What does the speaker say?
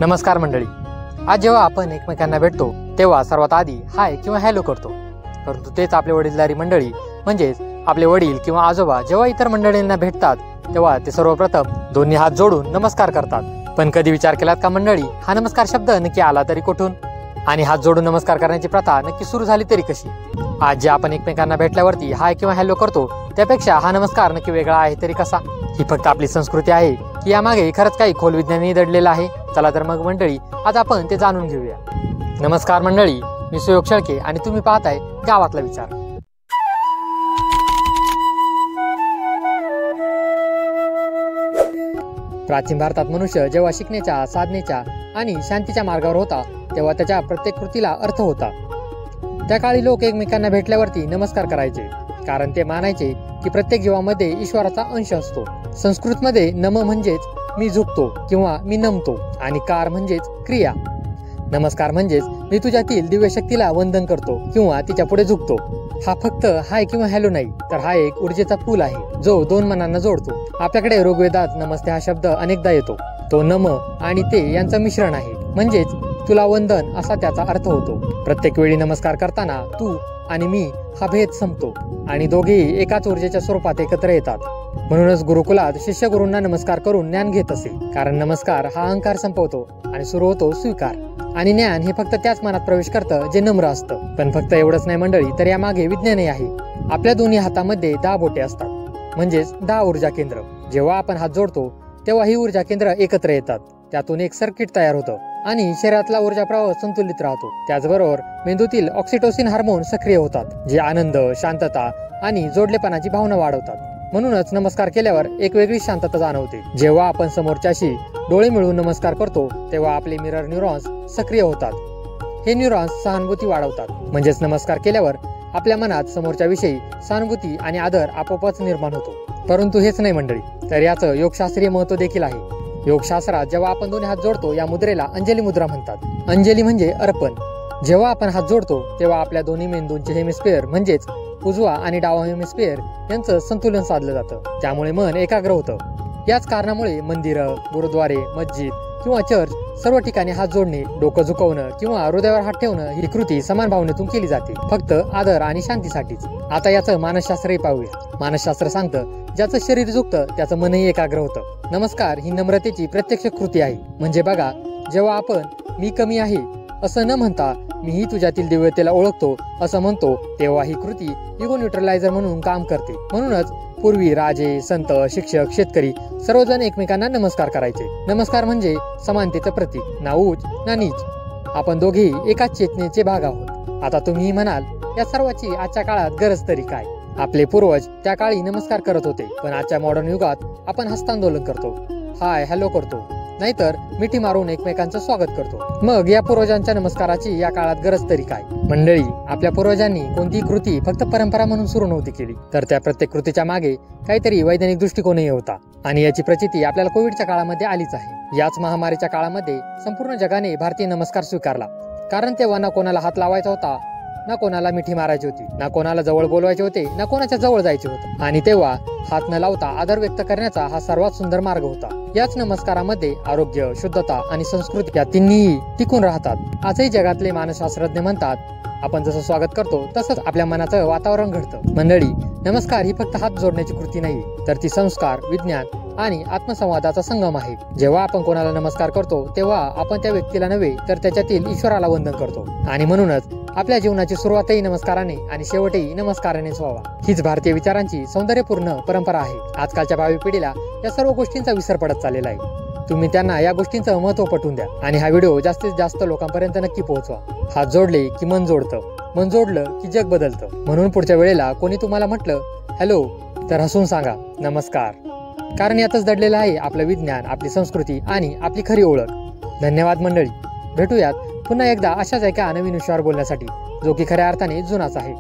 नमस्कार मंडळी. आज जेव्हा आपण एकमेकांना भेटतो तेव्हा सर्वात आधी हाय किंवा हॅलो करतो. परंतु तेच आपले वडीलधारी मंडळी म्हणजेच आपले वडील किंवा आजोबा जेव्हा इतर मंडळींना भेटतात तेव्हा ते सर्वप्रथम दोन्ही हात जोडून नमस्कार करतात. पण कधी विचार केलात का मंडळी, हा नमस्कार शब्द नक्की आला तरी कुठून आणि हात जोडून नमस्कार करण्याची प्रथा नक्की सुरू झाली तरी कशी? आज जे आपण एकमेकांना भेटल्यावरती हाय किंवा हॅलो करतो त्यापेक्षा हा नमस्कार नक्की वेगळा आहे तरी कसा? ही फक्त आपली संस्कृती आहे की यामागे खरंच काही खोल विज्ञानी दडलेलं आहे? चला तर मग मंडळी आज आपण ते जाणून घेऊया. नमस्कार मंडळी, मी सुयोग शेळके आणि तुम्ही पाहताय गावातला विचार. प्राचीन भारतात मनुष्य जेव्हा शिकण्याच्या, साधनेच्या आणि शांतीच्या मार्गावर होता तेव्हा त्याच्या प्रत्येक कृतीला अर्थ होता. त्या काळी लोक एकमेकांना भेटल्यावरती नमस्कार करायचे, कारण ते मानायचे की प्रत्येक जीवामध्ये ईश्वराचा अंश असतो. संस्कृतमध्ये नम म्हणजेच मी झुकतो किंवा मी नमतो आणि कार म्हणजेच क्रिया. नमस्कार म्हणजेच मी तुझ्यातील दिव्य शक्तीला वंदन करतो किंवा तिच्या पुढे झुकतो. हा फक्त हाय किंवा हॅलो नाही, तर हा एक ऊर्जेचा पूल आहे जो दोन मनांना जोडतो. आपल्याकडे ऋग्वेदात नमस्ते हा शब्द अनेकदा येतो. तो नम आणि ते यांचं मिश्रण आहे, म्हणजेच तुला वंदन असा त्याचा अर्थ होतो. प्रत्येक वेळी नमस्कार करताना तू आणि मी हा भेद संपतो आणि दोघेही एकाच ऊर्जेच्या स्वरूपात एकत्र येतात. म्हणूनच गुरुकुलात शिष्य गुरूंना नमस्कार करून ज्ञान घेत असे, कारण नमस्कार हा अहंकार संपवतो आणि सुरू होतो स्वीकार. आणि ज्ञान हे फक्त त्याच मनात प्रवेश करतं जे नम्र असतं. पण फक्त एवढंच नाही मंडळी, तर यामागे विज्ञानही आहे. आपल्या दोन्ही हातामध्ये 10 बोटे असतात, म्हणजेच 10 ऊर्जा केंद्र. जेव्हा आपण हात जोडतो तेव्हा ही ऊर्जा केंद्र एकत्र येतात. त्यातून एक सर्किट तयार होतं आणि शरीरातला ऊर्जा प्रवाह संतुलित राहतो. त्याचबरोबर मेंदूतील ऑक्सिटोसिन हार्मोन सक्रिय होतात, जे आनंद, शांतता आणि जोडलेपणाची भावना वाढवतात. म्हणूनच नमस्कार केल्यावर एक वेगळी शांतता जाणवते. जेव्हा आपण समोरच्याशी डोळे मिळून नमस्कार करतो तेव्हा आपले मिरर न्यूरॉन्स सक्रिय होतात. हे न्यूरॉन्स सहानुभूती वाढवतात, म्हणजेच नमस्कार केल्यावर आपल्या मनात समोरच्या विषयी सहानुभूती आणि आदर आपोआपच निर्माण होतो. परंतु हेच नाही मंडळी, तर याचं योगशास्त्रीय महत्व देखील आहे. योगशास्त्रात जेव्हा आपण दोन्ही हात जोडतो या मुद्रेला अंजली मुद्रा म्हणतात. अंजली म्हणजे अर्पण. जेव्हा आपण हात जोडतो तेव्हा आपल्या दोन्ही मेंदूंचे हेमिस्फिअर म्हणजेच उजवा आणि डावा हेमिस्फिअर यांचं संतुलन साधलं जातं. त्यामुळे मन एकाग्र होतं. याच कारणामुळे मंदिरं, गुरुद्वारे, मस्जिद किंवा चर्च सर्व ठिकाणी हात जोडणे, डोकं झुकवणं किंवा हृदयावर हात ठेवणं ही कृती समान भावनेतून केली जाते, फक्त आदर आणि शांतीसाठीच. आता याचं मानसशास्त्रही पाहूया. मानसशास्त्र सांगतं ज्याचं शरीर झुकतं त्याचं मनही एकाग्र होतं. नमस्कार ही नम्रतेची प्रत्यक्ष कृती आहे. म्हणजे बघा, जेव्हा आपण मी कमी आहे असं न म्हणता मीही तुझ्यातील दिव्यतेला ओळखतो असं म्हणतो तेव्हा ही कृती इगो न्यूट्रलायझर म्हणून काम करते. म्हणूनच पूर्वी राजे, संत, शिक्षक, शेतकरी सर्वजण एकमेकांना नमस्कार करायचे. नमस्कार म्हणजे समानतेचं प्रतीक, ना उच्च ना नीच. आपण दोघेही एकाच चेतनेचे भाग आहोत. आता तुम्ही म्हणाल, या सर्वाची आजच्या काळात गरज तरी काय? आपले पूर्वज त्या काळी नमस्कार करत होते, पण आजच्या मॉडर्न युगात आपण हस्तांदोलन करतो, हाय हॅलो करतो, नाहीतर मिठी मारून एकमेकांचं स्वागत करतो. मग या पूर्वजांच्या नमस्काराची या काळात गरज तरी काय? मंडळी, आपल्या पूर्वजांनी कोणतीही कृती फक्त परंपरा म्हणून सुरू नव्हती केली, तर त्या प्रत्येक कृतीच्या मागे काहीतरी वैज्ञानिक दृष्टिकोनही होता. आणि याची प्रचिती आपल्याला कोविडच्या काळामध्ये आलीच आहे. याच महामारीच्या काळामध्ये संपूर्ण जगाने भारतीय नमस्कार स्वीकारला, कारण तेव्हा ना कोणाला हात लावायचा होता, ना कोणाला मिठी मारायची होती, ना कोणाला जवळ बोलवायचे होते, ना कोणाच्या जवळ जायचे होते. आणि तेव्हा हात न लावता आदर व्यक्त करण्याचा हा सर्वात सुंदर मार्ग होता. याच नमस्कारामध्ये आरोग्य, शुद्धता आणि संस्कृती या तिन्ही टिकून राहतात. आजही जगातले मानसशास्त्रज्ञ म्हणतात, आपण जसं स्वागत करतो तसंच आपल्या मनाचं वातावरण घडतं. मंडळी, नमस्कार ही फक्त हात जोडण्याची कृती नाही, तर ती संस्कार, विज्ञान आणि आत्मसंवादाचा संगम आहे. जेव्हा आपण कोणाला नमस्कार करतो तेव्हा आपण त्या व्यक्तीला नव्हे तर त्याच्यातील ईश्वराला वंदन करतो. आणि म्हणूनच आपल्या जीवनाची सुरुवातही नमस्काराने आणि शेवटही नमस्कारानेच व्हावा. हीच भारतीय विचारांची सौंदर्यपूर्ण परंपरा आहे. आजकालच्या भावी पिढीला या सर्व गोष्टींचा विसर पडत चाललेला आहे. तुम्ही त्यांना या गोष्टींचं महत्व पटवून द्या आणि हा व्हिडिओ जास्तीत जास्त लोकांपर्यंत नक्की पोहोचवा. हात जोडले की मन जोडतं, मन जोडलं की जग बदलतं. म्हणून पुढच्या वेळेला कोणी तुम्हाला म्हटलं हॅलो तर हसून सांगा नमस्कार, कारण यातच दडलेलं आहे आपलं विज्ञान, आपली संस्कृती आणि आपली खरी ओळख. धन्यवाद मंडळी. भेटूयात पुन्हा एकदा अशाच एका नवीन विषयावर बोलण्यासाठी, जो की खऱ्या अर्थाने जुनाच आहे.